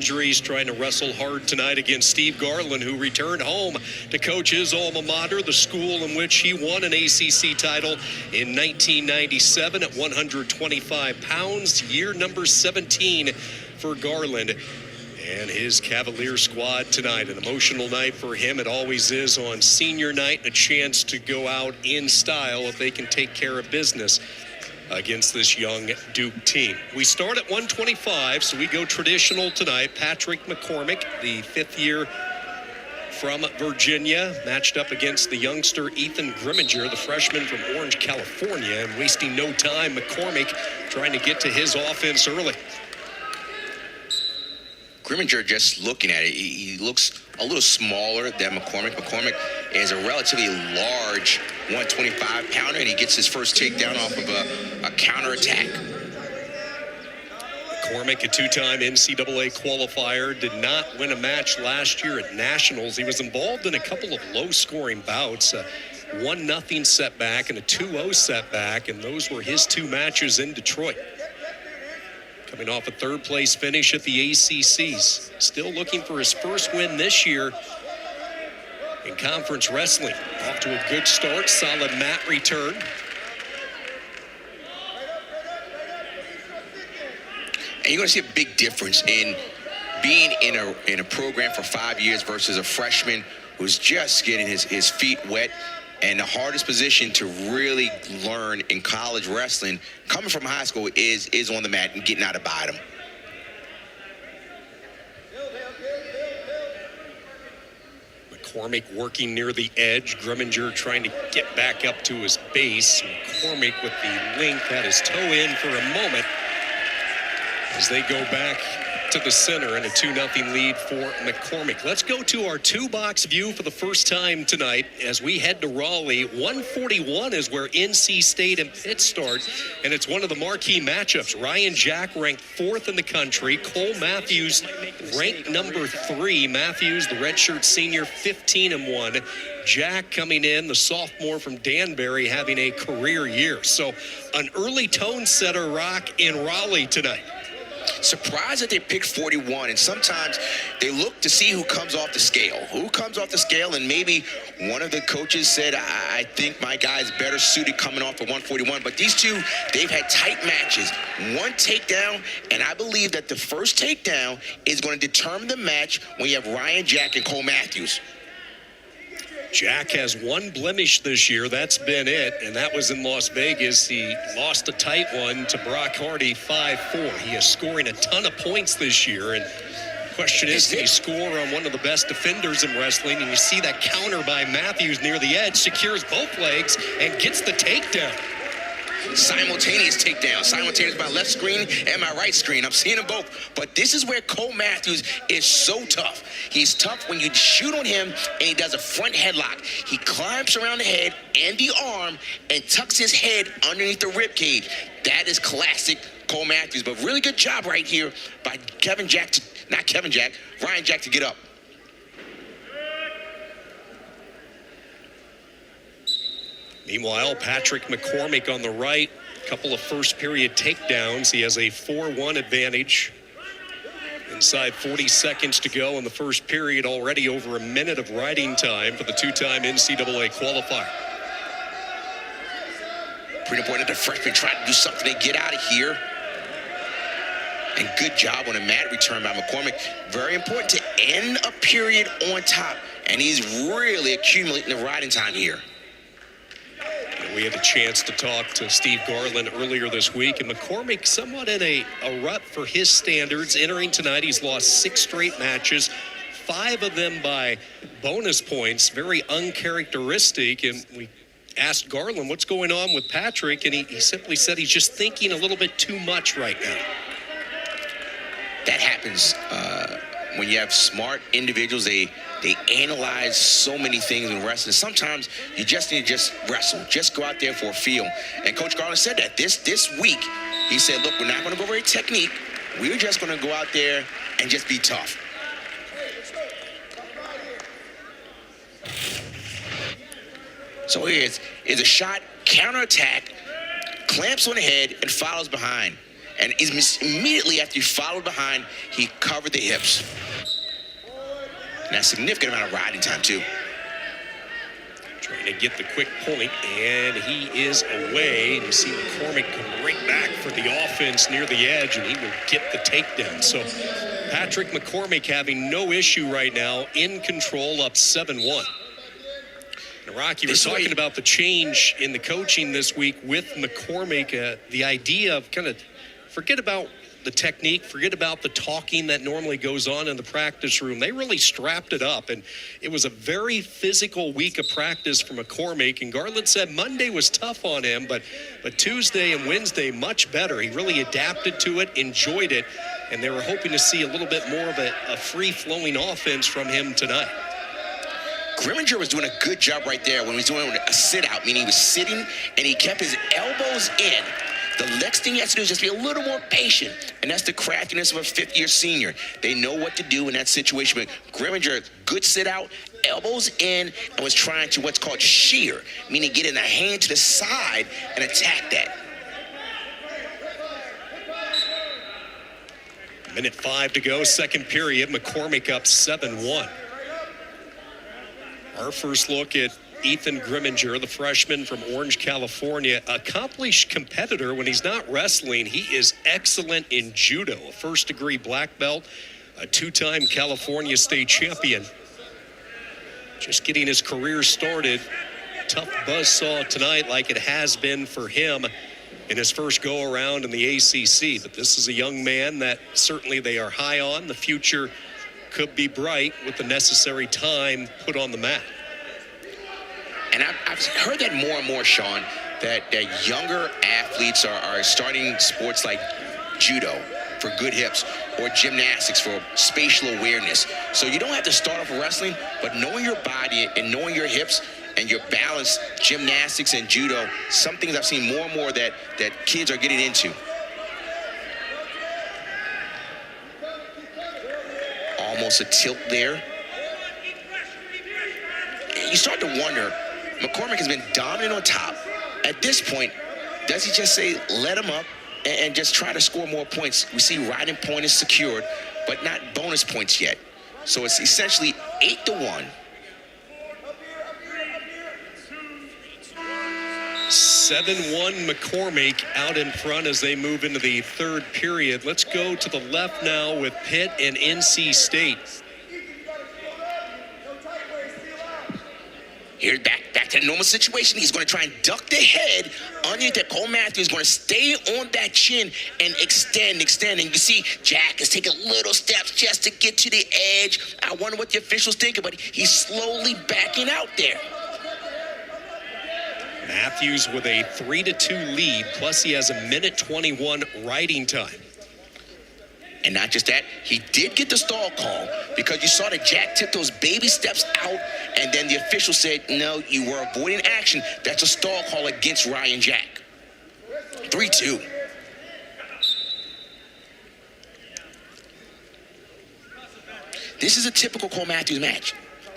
Injuries, trying to wrestle hard tonight against Steve Garland, who returned home to coach his alma mater, the school in which he won an ACC title in 1997 at 125 pounds, year number 17 for Garland and his Cavalier squad tonight. An emotional night for him. It always is on senior night, a chance to go out in style if they can take care of business against this young Duke team. We start at 125, so we go traditional tonight. Patrick McCormick, the fifth year from Virginia, matched up against the youngster Ethan Grimminger, the freshman from Orange, California. And wasting no time, McCormick trying to get to his offense early. Grimminger, just looking at it, he looks a little smaller than McCormick. McCormick is a relatively large 125-pounder, and he gets his first takedown off of a counterattack. McCormick, a two-time NCAA qualifier, did not win a match last year at Nationals. He was involved in a couple of low-scoring bouts, a 1-0 setback and a 2-0 setback, and those were his two matches in Detroit. Coming off a third-place finish at the ACCs. Still looking for his first win this year in conference wrestling. Off to a good start, solid mat return. And you're going to see a big difference in being in a program for 5 years versus a freshman who's just getting his feet wet. And the hardest position to really learn in college wrestling, coming from high school, is on the mat and getting out of bottom. McCormick working near the edge. Grimminger trying to get back up to his base. McCormick with the length, had his toe in for a moment as they go back to the center and a 2-0 lead for McCormick. Let's go to our two-box view for the first time tonight as we head to Raleigh. 141 is where NC State and Pitt start, and it's one of the marquee matchups. Ryan Jack ranked 4th in the country. Cole Matthews ranked number 3. Matthews, the redshirt senior, 15-1. Jack coming in, the sophomore from Danbury, having a career year. So an early tone setter rock in Raleigh tonight. Surprised that they picked 41, and sometimes they look to see who comes off the scale. And maybe one of the coaches said, I think my guy's better suited coming off the 141. But these two, they've had tight matches. One takedown, and I believe that the first takedown is going to determine the match when you have Ryan Jack and Cole Matthews. Jack has one blemish this year. That's been it, and that was in Las Vegas. He lost a tight one to Brock Hardy, 5-4. He is scoring a ton of points this year, and the question is, can he score on one of the best defenders in wrestling? And you see that counter by Matthews near the edge, secures both legs, and gets the takedown. Simultaneous takedown, simultaneous my left screen and my right screen. I'm seeing them both. But this is where Cole Matthews is so tough. He's tough when you shoot on him and he does a front headlock. He climbs around the head and the arm and tucks his head underneath the rib cage. That is classic Cole Matthews. But really good job right here by Ryan Jack to get up. Meanwhile, Patrick McCormick on the right, a couple of first period takedowns. He has a 4-1 advantage. Inside 40 seconds to go in the first period, already over a minute of riding time for the two-time NCAA qualifier. Pretty important that the freshman trying to do something to get out of here. And good job on a mat return by McCormick. Very important to end a period on top. And he's really accumulating the riding time here. We had a chance to talk to Steve Garland earlier this week, and McCormick somewhat in a rut for his standards. Entering tonight, he's lost 6 straight matches, 5 of them by bonus points, very uncharacteristic. And we asked Garland what's going on with Patrick, and he simply said he's just thinking a little bit too much right now. That happens when you have smart individuals. They analyze so many things in wrestling. Sometimes you just need to just wrestle. Just go out there for a feel. And Coach Garland said that this week. He said, look, we're not going to go very technique. We're just going to go out there and just be tough. So here's a shot, counterattack, clamps on the head, and follows behind. And immediately after he followed behind, he covered the hips. And that's a significant amount of riding time, too. Trying to get the quick point, and he is away. And you see McCormick come right back for the offense near the edge, and he will get the takedown. So Patrick McCormick having no issue right now, in control, up 7-1. And Rocky, we're talking about the change in the coaching this week with McCormick, the idea of kind of forget about the technique, forget about the talking that normally goes on in the practice room. They really strapped it up, and it was a very physical week of practice for McCormick. And Garland said Monday was tough on him, but Tuesday and Wednesday much better. He really adapted to it, enjoyed it, and they were hoping to see a little bit more of a free-flowing offense from him tonight. Grimminger was doing a good job right there when he was doing a sit-out, meaning he was sitting and he kept his elbows in. The next thing he has to do is just be a little more patient, and that's the craftiness of a fifth-year senior. They know what to do in that situation. But Grimminger, good sit-out, elbows in, and was trying to what's called shear, meaning get in the hand to the side and attack that. Minute 5 to go, second period. McCormick up 7-1. Our first look at Ethan Grimminger, the freshman from Orange, California, accomplished competitor when he's not wrestling. He is excellent in judo, a first-degree black belt, a two-time California state champion. Just getting his career started. Tough buzzsaw tonight like it has been for him in his first go-around in the ACC. But this is a young man that certainly they are high on. The future could be bright with the necessary time put on the mat. And I've heard that more and more, Sean, that younger athletes are starting sports like judo for good hips or gymnastics for spatial awareness. So you don't have to start off with wrestling, but knowing your body and knowing your hips and your balance, gymnastics and judo, some things I've seen more and more that kids are getting into. Almost a tilt there. You start to wonder, McCormick has been dominant on top. At this point, does he just say, let him up and just try to score more points? We see riding point is secured, but not bonus points yet. So it's essentially 8-1. 7-1 McCormick out in front as they move into the third period. Let's go to the left now with Pitt and NC State. Here's back to the normal situation. He's going to try and duck the head underneath that. Cole Matthews is going to stay on that chin and extend. And you see Jack is taking little steps just to get to the edge. I wonder what the officials thinking, but he's slowly backing out there. Matthews with a 3-2 lead, plus he has a minute 21 riding time. And not just that, he did get the stall call because you saw that Jack took those baby steps out, and then the official said, no, you were avoiding action. That's a stall call against Ryan Jack. 3-2. This is a typical Cole Matthews match.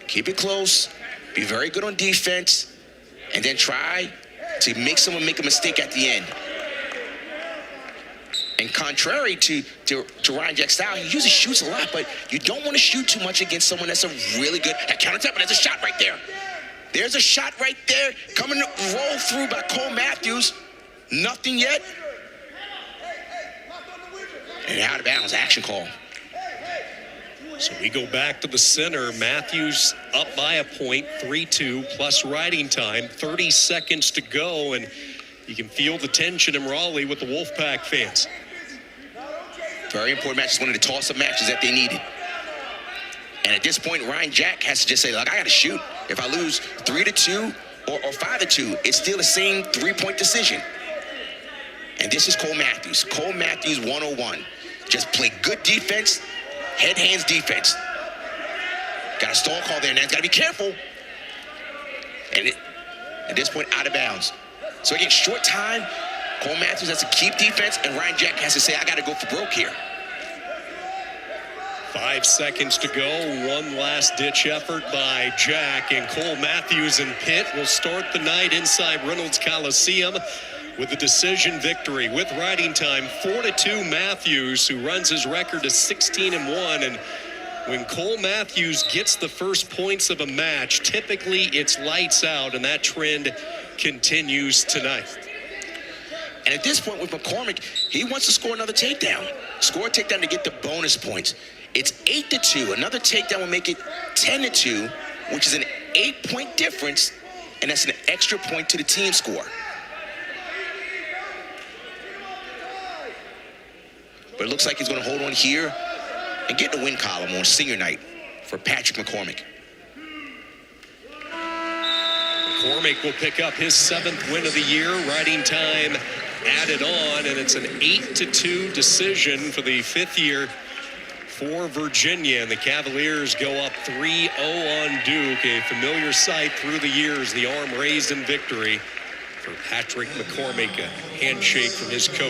Keep it close, be very good on defense, and then try to make someone make a mistake at the end. And contrary to Ryan Jack's style, he usually shoots a lot, but you don't want to shoot too much against someone that's a really good counter-attack. But there's a shot right there. There's a shot right there coming to roll through by Cole Matthews. Nothing yet. And out of bounds, action call. So we go back to the center. Matthews up by a point, 3-2, plus riding time, 30 seconds to go, and you can feel the tension in Raleigh with the Wolfpack fans. Very important match. It's one of the toss-up matches that they needed. And at this point, Ryan Jack has to just say, look, I got to shoot. If I lose 3-2 or 5-2, it's still the same three-point decision. And this is Cole Matthews. Cole Matthews 101. Just play good defense, head-hands defense. Got a stall call there, and that's got to be careful. And at this point, out of bounds. So again, short time, Cole Matthews has to keep defense, and Ryan Jack has to say, I got to go for broke here. 5 seconds to go. One last-ditch effort by Jack, and Cole Matthews and Pitt will start the night inside Reynolds Coliseum. with the decision victory with riding time. 4-2 Matthews, who runs his record to 16-1. And when Cole Matthews gets the first points of a match, typically it's lights out, and that trend continues tonight. And at this point with McCormick, he wants to score another takedown. Score a takedown to get the bonus points. It's 8-2. Another takedown will make it 10-2, which is an 8-point difference, and that's an extra point to the team score. But it looks like he's going to hold on here and get the win column on senior night for Patrick McCormick. McCormick will pick up his 7th win of the year. Riding time added on, and it's an 8-2 decision for the 5th year for Virginia. And the Cavaliers go up 3-0 on Duke. A familiar sight through the years, the arm raised in victory for Patrick McCormick. A handshake from his coach.